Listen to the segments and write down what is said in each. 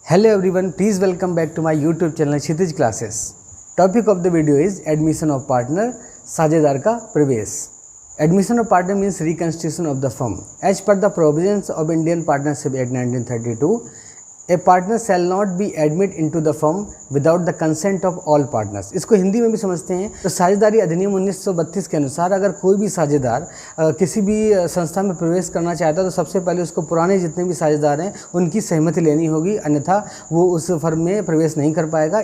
Hello everyone, please welcome back to my YouTube channel Kshitij Classes. Topic of the video is admission of partner, साझेदार का प्रवेश. Admission of partner means reconstitution of the firm. As per the provisions of Indian Partnership Act 1932, a partner shall not be admitted into the firm without the consent of all partners. इसको हिंदी में भी समझते हैं तो साझेदारी अधिनियम 1932 के अनुसार अगर कोई भी साझेदार किसी भी संस्था में प्रवेश करना चाहता है तो सबसे पहले उसको पुराने जितने भी साझेदार हैं उनकी सहमति लेनी होगी, अन्यथा वो उस फर्म में प्रवेश नहीं कर पाएगा.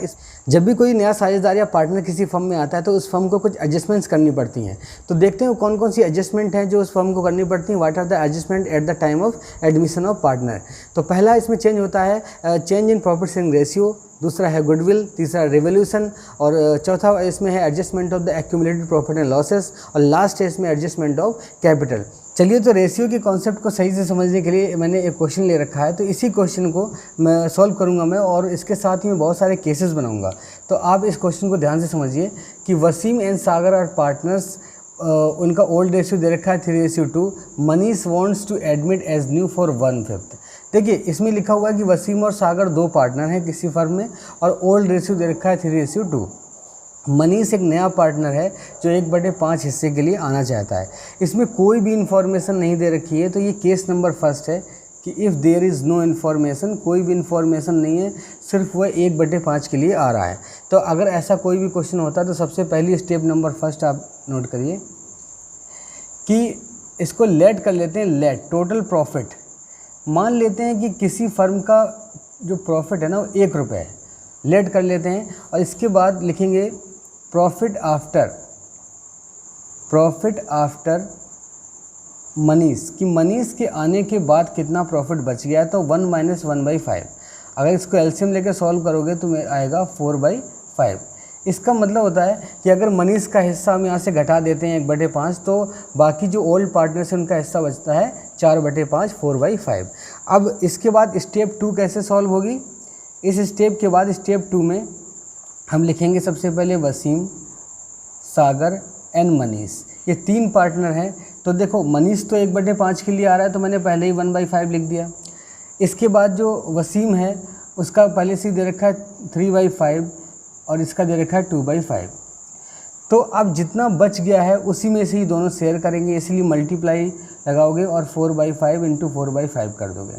जब भी कोई नया साझेदार या पार्टनर किसी फर्म में आता है तो उस फर्म को कुछ एडजस्टमेंट्स करनी पड़ती हैं. तो देखते हैं कौन कौन सी एडजस्टमेंट हैं जो उस फर्म को करनी पड़ती हैं. What are the adjustment at the time of admission of partner. तो पहला इसमें चेंज होता है change in profit sharing ratio, दूसरा है गुडविल, तीसरा रिवोल्यूशन और चौथा इसमें है adjustment of the accumulated profit and losses और लास्ट है इसमें एडजस्टमेंट ऑफ कैपिटल. चलिए, तो रेशियो के कॉन्सेप्ट को सही से समझने के लिए मैंने एक क्वेश्चन ले रखा है, तो इसी क्वेश्चन को मैं सॉल्व करूंगा मैं और इसके साथ ही मैं बहुत सारे केसेस बनाऊंगा. तो आप इस क्वेश्चन को ध्यान से समझिए कि Wasim and Sagar are partners. उनका ओल्ड रेशियो दे रखा है 3:2. Manish wants to admit as new for 1/5. देखिए, इसमें लिखा हुआ है कि वसीम और सागर दो पार्टनर हैं किसी फर्म में और ओल्ड रेशियो दे रखा है 3:2. मनीष एक नया पार्टनर है जो 1/5 हिस्से के लिए आना चाहता है. इसमें कोई भी इन्फॉर्मेशन नहीं दे रखी है, तो ये केस नंबर फर्स्ट है कि if there is no information, कोई भी इन्फॉर्मेशन नहीं है, सिर्फ वह 1/5 के लिए आ रहा है. तो अगर ऐसा कोई भी क्वेश्चन होता है तो सबसे पहली स्टेप नंबर फर्स्ट आप नोट करिए कि इसको लेट कर लेते हैं. लेट टोटल प्रॉफिट मान लेते हैं कि किसी फर्म का जो प्रॉफिट है ना वो 1 रुपये है. लेट कर लेते हैं और इसके बाद लिखेंगे प्रॉफिट आफ्टर मनीष कि मनीष के आने के बाद कितना प्रॉफिट बच गया. तो 1 - 1/5. अगर इसको एलसीएम लेके सॉल्व करोगे तो आएगा 4/5. इसका मतलब होता है कि अगर मनीष का हिस्सा हम यहाँ से घटा देते हैं 1/5 तो बाकी जो ओल्ड पार्टनर्स हैं उनका हिस्सा बचता है 4/5, 4/5. अब इसके बाद स्टेप 2 कैसे सॉल्व होगी. इस स्टेप के बाद स्टेप 2 में हम लिखेंगे सबसे पहले वसीम, सागर एंड मनीष. ये 3 पार्टनर हैं. तो देखो, मनीष तो 1/5 के लिए आ रहा है तो मैंने पहले ही 1/5 लिख दिया. इसके बाद जो वसीम है उसका पहले से दे रखा है 3/5 और इसका दे रखा है 2/5. तो अब जितना बच गया है उसी में से ही दोनों शेयर करेंगे, इसलिए मल्टीप्लाई लगाओगे और 4/5 × 4/5 कर दोगे.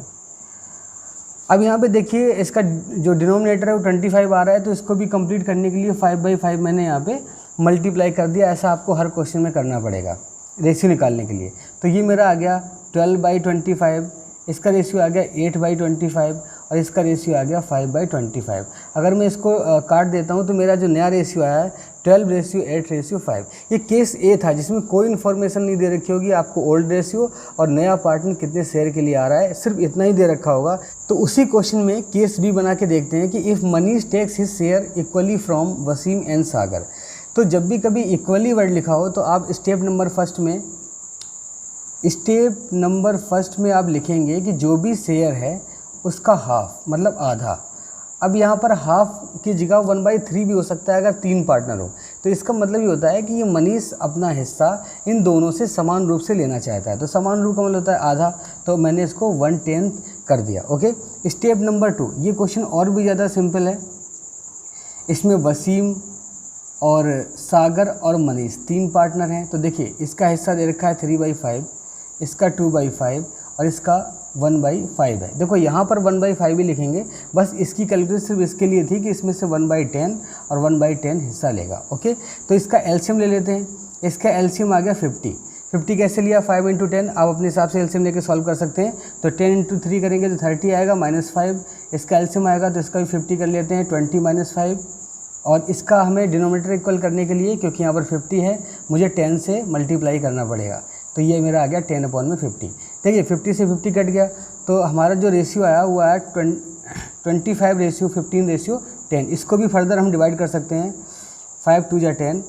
अब यहाँ पे देखिए इसका जो डिनोमिनेटर है वो 25 आ रहा है, तो इसको भी कंप्लीट करने के लिए 5/5 मैंने यहाँ पे मल्टीप्लाई कर दिया. ऐसा आपको हर क्वेश्चन में करना पड़ेगा रेशियो निकालने के लिए. तो ये मेरा आ गया 12/25, इसका रेशियो आ गया 8/25 और इसका रेशियो आ गया 5/25. अगर मैं इसको काट देता हूँ तो मेरा जो नया रेशियो आया है 12:8:5. ये केस ए था जिसमें कोई इन्फॉर्मेशन नहीं दे रखी होगी आपको ओल्ड रेशियो और नया पार्टनर कितने शेयर के लिए आ रहा है, सिर्फ इतना ही दे रखा होगा. तो उसी क्वेश्चन में केस बी बना के देखते हैं कि if Manish takes his share equally from Wasim and Sagar. तो जब भी कभी इक्वली वर्ड लिखा हो तो आप स्टेप नंबर फर्स्ट में आप लिखेंगे कि जो भी शेयर है उसका हाफ मतलब आधा. अब यहाँ पर हाफ की जगह 1/3 भी हो सकता है अगर 3 पार्टनर हो. तो इसका मतलब ये होता है कि ये मनीष अपना हिस्सा इन दोनों से समान रूप से लेना चाहता है. तो समान रूप का मतलब होता है आधा, तो मैंने इसको 1/10 कर दिया. ओके. स्टेप नंबर 2, ये क्वेश्चन और भी ज़्यादा सिंपल है. इसमें वसीम और सागर और मनीष 3 पार्टनर हैं. तो देखिए, इसका हिस्सा दे रखा है 3/5, इसका 2/5 और इसका 1/5 है. देखो, यहाँ पर 1/5 ही लिखेंगे, बस इसकी कैलकुलेशन सिर्फ इसके लिए थी कि इसमें से 1/10 और 1/10 हिस्सा लेगा. ओके. तो इसका एलसीएम ले लेते हैं. इसका एलसीएम आ गया 50. 50 कैसे लिया, 5 × 10. आप अपने हिसाब से एलसीएम लेके सॉल्व कर सकते हैं. तो 10 × 3 करेंगे तो 30 आएगा, -5. इसका एलसीएम आएगा तो इसका भी 50 कर लेते हैं, 20 - 5. और इसका हमें डिनोमिनेटर इक्वल करने के लिए, क्योंकि यहाँ पर 50 है, मुझे 10 से मल्टीप्लाई करना पड़ेगा. तो ये मेरा आ गया 10/50. देखिए, 50 से 50 कट गया तो हमारा जो रेशियो आया वो आया 25:15:10. इसको भी फर्दर हम डिवाइड कर सकते हैं. 5 × 2 = 10,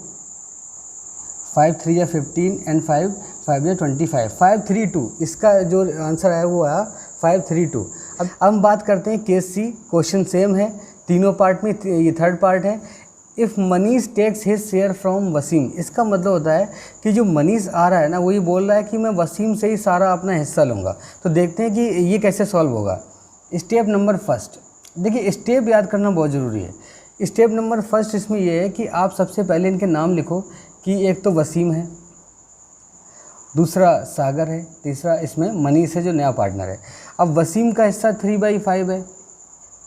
5 × 3 = 15 एंड 5 × 5 = 25. 532 इसका जो आंसर आया वो आया 532. अब हम बात करते हैं केस सी. क्वेश्चन सेम है तीनों पार्ट में, ये थर्ड पार्ट है. If Manish takes his share from Wasim. इसका मतलब होता है कि जो मनीष आ रहा है ना वो ये बोल रहा है कि मैं वसीम से ही सारा अपना हिस्सा लूँगा. तो देखते हैं कि ये कैसे सॉल्व होगा. स्टेप नंबर फर्स्ट, देखिए स्टेप याद करना बहुत ज़रूरी है। स्टेप नंबर फर्स्ट इसमें यह है कि आप सबसे पहले इनके नाम लिखो कि एक तो वसीम है, दूसरा सागर है, तीसरा इसमें मनीष है जो नया पार्टनर है। अब वसीम का हिस्सा 3/5 है,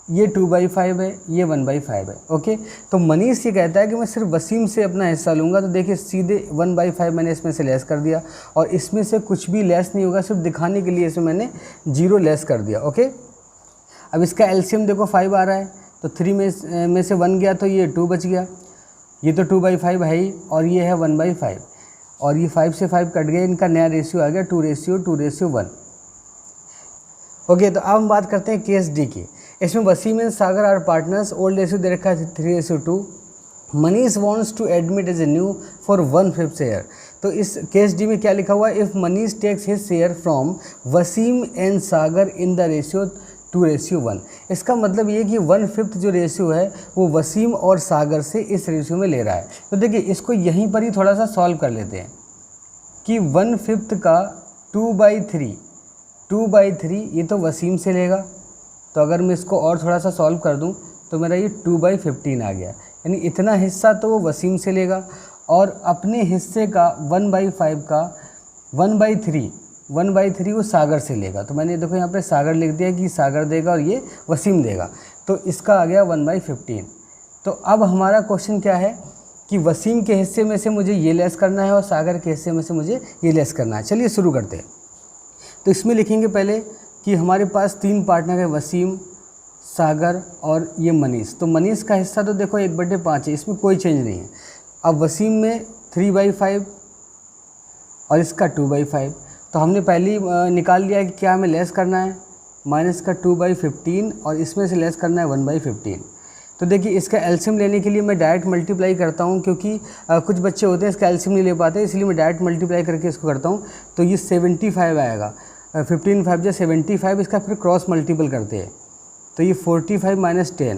ये 2/5 है, ये 1/5 है। ओके, तो मनीष ये कहता है कि मैं सिर्फ वसीम से अपना हिस्सा लूँगा, तो देखिए सीधे 1/5 मैंने इसमें से लेस कर दिया और इसमें से कुछ भी लेस नहीं होगा, सिर्फ दिखाने के लिए इसमें मैंने 0 लेस कर दिया। ओके, अब इसका एलसीएम देखो 5 आ रहा है, तो 3 में से 1 गया तो ये 2 बच गया, ये तो 2/5 है ही, और ये है 1/5, और ये 5 से 5 कट गए, इनका नया रेशियो आ गया 2:1। ओके, तो अब हम बात करते हैं केस डी की। इसमें Wasim and Sagar are partners, old ratio दे रखा है 3:2। Manish wants to admit as a new for 1/5 share. तो इस केस डी में क्या लिखा हुआ है, if Manish takes his share from Wasim and Sagar in the ratio 2:1। इसका मतलब ये कि 1/5 जो रेशियो है वो वसीम और सागर से इस रेशियो में ले रहा है। तो देखिए इसको यहीं पर ही थोड़ा सा सॉल्व कर लेते हैं कि 1/5 का 2/3 ये तो वसीम से लेगा, तो अगर मैं इसको और थोड़ा सा सॉल्व कर दूं तो मेरा ये 2/15 आ गया, यानी इतना हिस्सा तो वो वसीम से लेगा और अपने हिस्से का 1/5 का 1/3 वो सागर से लेगा। तो मैंने देखो यहाँ पे सागर लिख दिया कि सागर देगा और ये वसीम देगा, तो इसका आ गया 1/15। तो अब हमारा क्वेश्चन क्या है कि वसीम के हिस्से में से मुझे ये लेस करना है और सागर के हिस्से में से मुझे ये लेस करना है। चलिए शुरू करते हैं। तो इसमें लिखेंगे पहले कि हमारे पास 3 पार्टनर है, वसीम, सागर और ये मनीष। तो मनीष का हिस्सा तो देखो 1/5 है, इसमें कोई चेंज नहीं है। अब वसीम में 3/5 और इसका 2/5, तो हमने पहले ही निकाल लिया कि क्या हमें लेस करना है, माइनस का 2/15 और इसमें से लेस करना है 1/15। तो देखिए इसका एलसीएम लेने के लिए मैं डायरेक्ट मल्टीप्लाई करता हूँ, क्योंकि कुछ बच्चे होते हैं इसका एलसीएम नहीं ले पाते, इसलिए मैं डायरेक्ट मल्टीप्लाई करके इसको करता हूँ। तो ये 75 आएगा, 15 5 जा 75, इसका फिर क्रॉस मल्टीपल करते हैं तो ये 45 माइनस 10,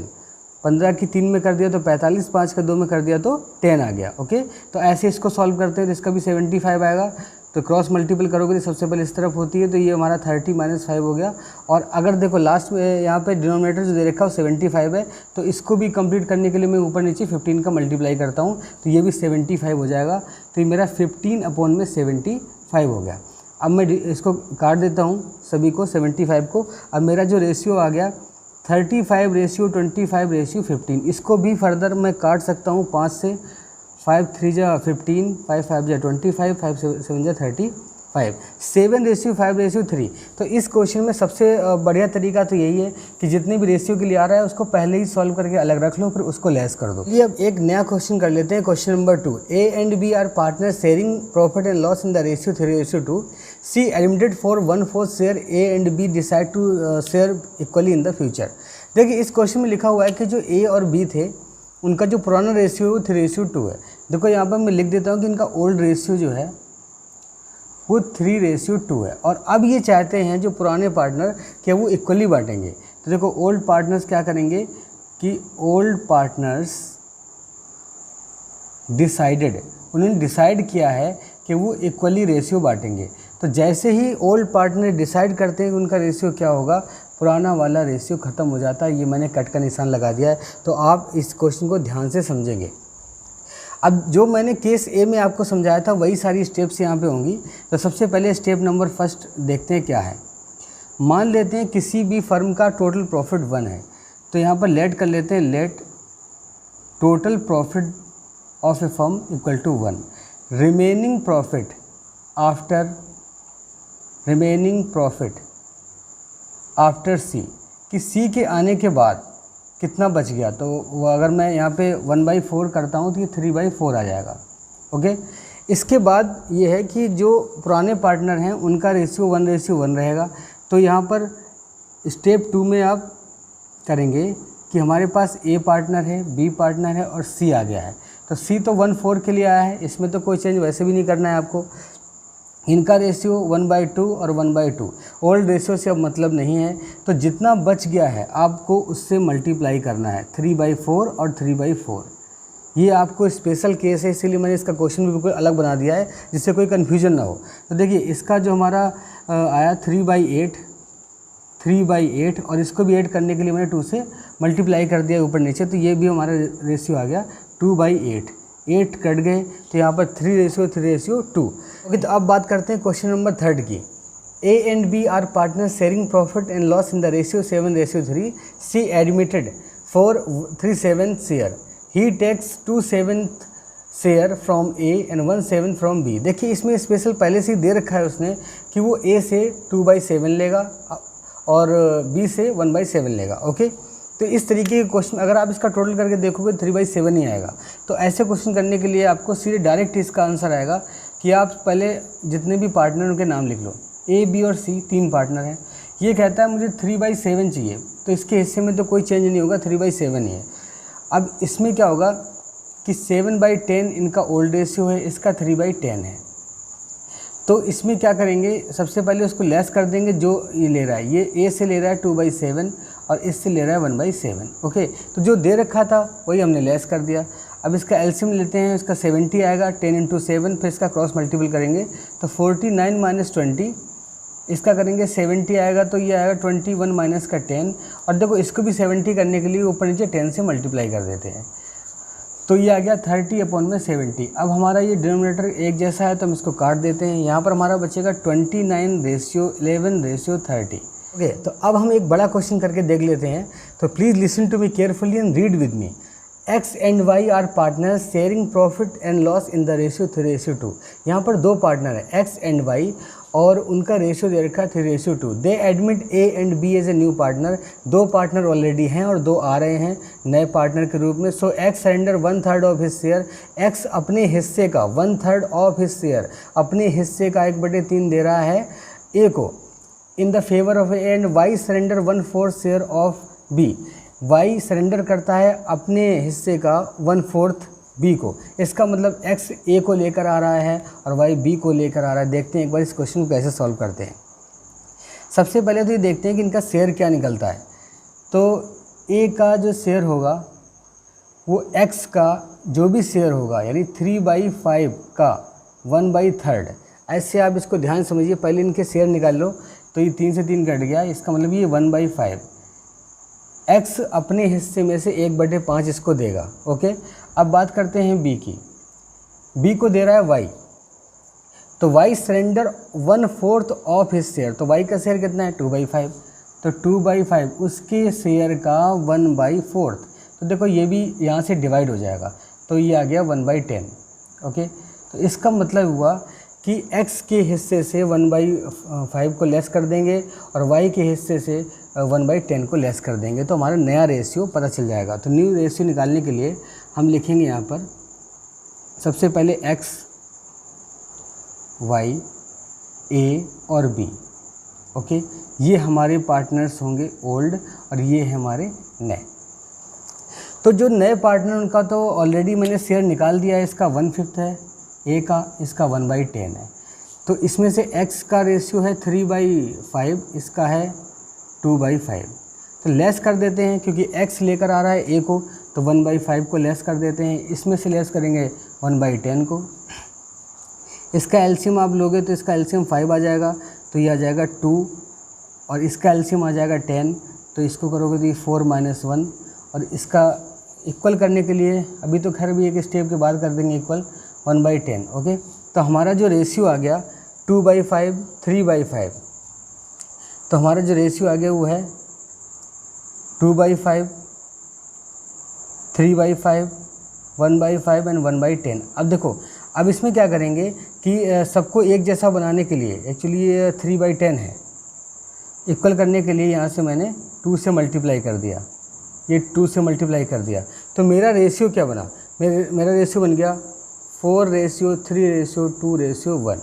15 की 3 में कर दिया तो 45, 5 का 2 में कर दिया तो 10 आ गया। ओके, तो ऐसे इसको सॉल्व करते हैं तो इसका भी 75 आएगा, तो क्रॉस मल्टीपल करोगे तो सबसे पहले इस तरफ होती है, तो ये हमारा 30 - 5 हो गया। और अगर देखो लास्ट में यहाँ पे डिनोमिनेटर जो दे रखा है वो 75 है, तो इसको भी कंप्लीट करने के लिए मैं ऊपर नीचे 15 का मल्टीप्लाई करता हूँ, तो ये भी 75 हो जाएगा। तो ये मेरा 15/75 हो गया। अब मैं इसको काट देता हूँ सभी को, 75 को। अब मेरा जो रेशियो आ गया 35:25:15, इसको भी फर्दर मैं काट सकता हूँ 5 से, 5 3 जा 15, 5 5 जा 25, 5 7 जा 35, 7:5:3। तो इस क्वेश्चन में सबसे बढ़िया तरीका तो यही है कि जितने भी रेशियो के लिए आ रहा है उसको पहले ही सॉल्व करके अलग रख लो, फिर उसको लेस कर दो। ये अब एक नया क्वेश्चन कर लेते हैं, question number 2। A and B are partner sharing profit and loss in the ratio 3:2। C admitted for 1/4 share, A and B decide to share equally in the future. देखिए इस क्वेश्चन में लिखा हुआ है कि जो ए और बी थे उनका जो पुराना रेशियो है वो 3:2 है। देखो यहाँ पर मैं लिख देता हूँ कि इनका ओल्ड रेशियो जो है वो 3:2 है, और अब ये चाहते हैं जो पुराने पार्टनर कि वो इक्वली बांटेंगे। तो देखो ओल्ड पार्टनर्स क्या करेंगे कि ओल्ड पार्टनर्स डिसाइडेड, उन्होंने डिसाइड किया है कि वो इक्वली रेशियो बांटेंगे। तो जैसे ही ओल्ड पार्टनर डिसाइड करते हैं कि उनका रेशियो क्या होगा, पुराना वाला रेशियो ख़त्म हो जाता है। ये मैंने कट का निशान लगा दिया है, तो आप इस क्वेश्चन को ध्यान से समझेंगे। अब जो मैंने केस ए में आपको समझाया था वही सारी स्टेप्स यहाँ पे होंगी। तो सबसे पहले स्टेप नंबर फर्स्ट देखते हैं क्या है। मान लेते हैं किसी भी फर्म का टोटल प्रॉफिट 1 है, तो यहाँ पर लेट कर लेते हैं, let total profit of a firm equal to 1, remaining profit after C, कि सी के आने के बाद कितना बच गया। तो वो अगर मैं यहाँ पे 1/4 करता हूँ तो ये 3/4 आ जाएगा। ओके, इसके बाद ये है कि जो पुराने पार्टनर हैं उनका रेशियो 1:1 रहेगा। तो यहाँ पर स्टेप 2 में आप करेंगे कि हमारे पास ए पार्टनर है, बी पार्टनर है और सी आ गया है। तो सी तो 1/4 के लिए आया है, इसमें तो कोई चेंज वैसे भी नहीं करना है आपको। इनका रेशियो 1/2 और 1/2, ओल्ड रेशियो से अब मतलब नहीं है। तो जितना बच गया है आपको उससे मल्टीप्लाई करना है, 3/4 और 3/4। ये आपको स्पेशल केस है, इसीलिए मैंने इसका क्वेश्चन भी बिल्कुल अलग बना दिया है जिससे कोई कन्फ्यूजन ना हो। तो देखिए इसका जो हमारा आया 3/8 3/8 और इसको भी ऐड करने के लिए मैंने 2 से मल्टीप्लाई कर दिया ऊपर नीचे, तो ये भी हमारा रेशियो आ गया 2/8। 8 कट गए तो यहाँ पर 3:2। ओके, तो अब बात करते हैं क्वेश्चन नंबर 3 की। A and B are partners sharing profit and loss in the ratio 7:3. C admitted for 3/7 share. He takes 2/7 share from A and 1/7 from B। देखिए इसमें स्पेशल पहले से ही दे रखा है उसने कि वो A से 2/7 लेगा और B से 1/7 लेगा। ओके, तो इस तरीके के क्वेश्चन अगर आप इसका टोटल करके देखोगे 3/7 ही आएगा। तो ऐसे क्वेश्चन करने के लिए आपको सीधे डायरेक्ट इसका आंसर आएगा कि आप पहले जितने भी पार्टनर के नाम लिख लो। A, B और C 3 पार्टनर हैं। ये कहता है मुझे 3/7 चाहिए, तो इसके हिस्से में तो कोई चेंज नहीं होगा, 3/7 ही है। अब इसमें क्या होगा कि 7/10 इनका ओल्ड रेशियो है, इसका 3/10 है। तो इसमें क्या करेंगे, सबसे पहले उसको लेस कर देंगे। जो ये ले रहा है, ये A से ले रहा है 2/7 और इससे ले रहा है 1/7। ओके, तो जो दे रखा था वही हमने लेस कर दिया। अब इसका एलसीएम लेते हैं, इसका 70 आएगा, 10 × 7, फिर इसका क्रॉस मल्टीपल करेंगे तो 49 - 20, इसका करेंगे 70 आएगा तो ये आएगा 21 माइनस का 10। और देखो इसको भी 70 करने के लिए ऊपर नीचे 10 से मल्टीप्लाई कर देते हैं, तो ये आ गया 30/70। अब हमारा ये डिनोमिनेटर एक जैसा है तो हम इसको काट देते हैं। यहाँ पर हमारा बचेगा 29:11:30। ओके, तो अब हम एक बड़ा क्वेश्चन करके देख लेते हैं। तो please listen to me carefully and read with me. X and Y are partners sharing profit and loss in the ratio 3:2। यहाँ पर 2 पार्टनर है X एंड Y और उनका रेशियो दे रखा है 3:2। They admit A and B as a new partner. 2 partner already हैं और 2 आ रहे हैं नए पार्टनर के रूप में। सो X surrender 1/3 of his share. X अपने हिस्से का 1/3 ऑफ हिज शेयर, अपने हिस्से का 1/3 दे रहा है A को in the favour of A and Y surrender 1/4 share of B। Y surrender करता है अपने हिस्से का 1/4 B को। इसका मतलब X A को लेकर आ रहा है और Y B को लेकर आ रहा है। देखते हैं एक बार इस क्वेश्चन को कैसे सॉल्व करते हैं। सबसे पहले तो ये देखते हैं कि इनका शेयर क्या निकलता है। तो A का जो शेयर होगा वो X का जो भी शेयर होगा यानी 3/5 का 1/3। ऐसे आप इसको ध्यान समझिए, पहले इनके शेयर निकाल लो तो ये 3 से 3 कट गया, इसका मतलब ये 1/5। X अपने हिस्से में से 1/5 इसको देगा। ओके, अब बात करते हैं B की। B को दे रहा है Y, तो Y surrender 1/4 of his share. तो Y का शेयर कितना है 2/5, तो 2/5 उसके शेयर का 1/4। तो देखो ये भी यहाँ से डिवाइड हो जाएगा, तो ये आ गया 1/10। ओके, तो इसका मतलब हुआ कि X के हिस्से से 1/5 को लेस कर देंगे और Y के हिस्से से 1/10 को लेस कर देंगे, तो हमारा नया रेशियो पता चल जाएगा। तो न्यू रेशियो निकालने के लिए हम लिखेंगे यहाँ पर सबसे पहले X, Y, A और B। ओके, ये हमारे पार्टनर्स होंगे ओल्ड और ये है हमारे नए। तो जो नए पार्टनर उनका तो ऑलरेडी मैंने शेयर निकाल दिया है, इसका 1/5 है A का, इसका 1/10 है। तो इसमें से X का रेशियो है 3/5, इसका है 2/5। तो लेस कर देते हैं क्योंकि X लेकर आ रहा है A को, तो 1/5 को लेस कर देते हैं। इसमें से लेस करेंगे 1/10 को। इसका एलसीएम आप लोगे तो इसका एलसीएम 5 आ जाएगा, तो ये आ जाएगा 2 और इसका एलसीएम आ जाएगा 10, तो इसको करोगे तो ये 4 - 1 और इसका इक्वल करने के लिए अभी तो खैर भी एक स्टेप के बाद कर देंगे इक्वल 1/10। ओके, तो हमारा जो रेशियो आ गया 2/5 3/5। तो हमारा जो रेशियो आ गया वो है 2/5 3/5 1/5 एंड 1/10। अब देखो, अब इसमें क्या करेंगे कि सबको एक जैसा बनाने के लिए एक्चुअली ये 3/10 है, इक्वल करने के लिए यहाँ से मैंने 2 से मल्टीप्लाई कर दिया, ये 2 से मल्टीप्लाई कर दिया। तो मेरा रेशियो क्या बना, मेरा रेशियो बन गया 4:3:2:1,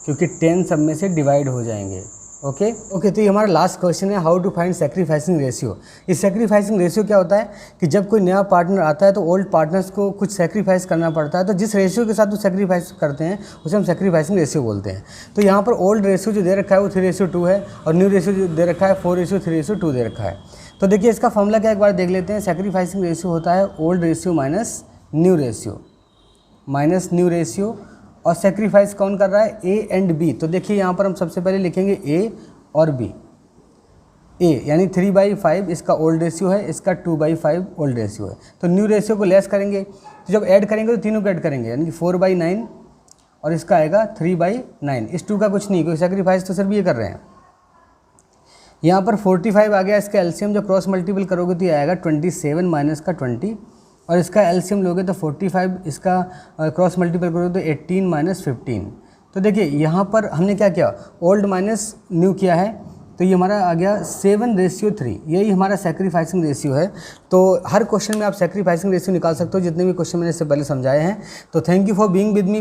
क्योंकि 10 सब में से डिवाइड हो जाएंगे। ओके, तो ये हमारा लास्ट क्वेश्चन है, how to find sacrificing ratio. इस सैक्रिफाइसिंग रेशियो क्या होता है कि जब कोई नया पार्टनर आता है तो ओल्ड पार्टनर्स को कुछ सैक्रिफाइस करना पड़ता है, तो जिस रेशियो के साथ वो सैक्रिफाइस करते हैं उसे हम सैक्रिफाइसिंग रेशियो बोलते हैं। तो यहाँ पर ओल्ड रेशियो जो दे रखा है वो 3:2 है और न्यू रेशियो जो दे रखा है 4:3:2 दे रखा है। तो देखिए इसका फॉर्मूला क्या एक बार देख लेते हैं। सैक्रिफाइसिंग रेशियो होता है old ratio minus new ratio और सेक्रीफाइस कौन कर रहा है A एंड B। तो देखिए यहाँ पर हम सबसे पहले लिखेंगे A और B। ए यानी 3/5 इसका ओल्ड रेशियो है, इसका 2/5 ओल्ड रेशियो है। तो न्यू रेशियो को लेस करेंगे, तो जब ऐड करेंगे तो तीनों को ऐड करेंगे, यानी कि 4/9 और इसका आएगा 3/9। इस 2 का कुछ नहीं, क्योंकि सेक्रीफाइस तो सिर्फ ये कर रहे हैं। यहाँ पर 45 आ गया, इसका एलसीएम जो क्रॉस मल्टीपल करोगे तो ये आएगा 27 माइनस का 20, और इसका एलसीएम लोगे तो 45 इसका क्रॉस मल्टीपल करोगे तो 18 माइनस 15। तो देखिए यहाँ पर हमने क्या किया, ओल्ड माइनस न्यू किया है, तो ये हमारा आ गया 7:3। यही हमारा सेक्रीफाइसिंग रेशियो है। तो हर क्वेश्चन में आप सेक्रीफाइसिंग रेशियो निकाल सकते हो, जितने भी क्वेश्चन मैंने इससे पहले समझाए हैं। तो thank you for being with me.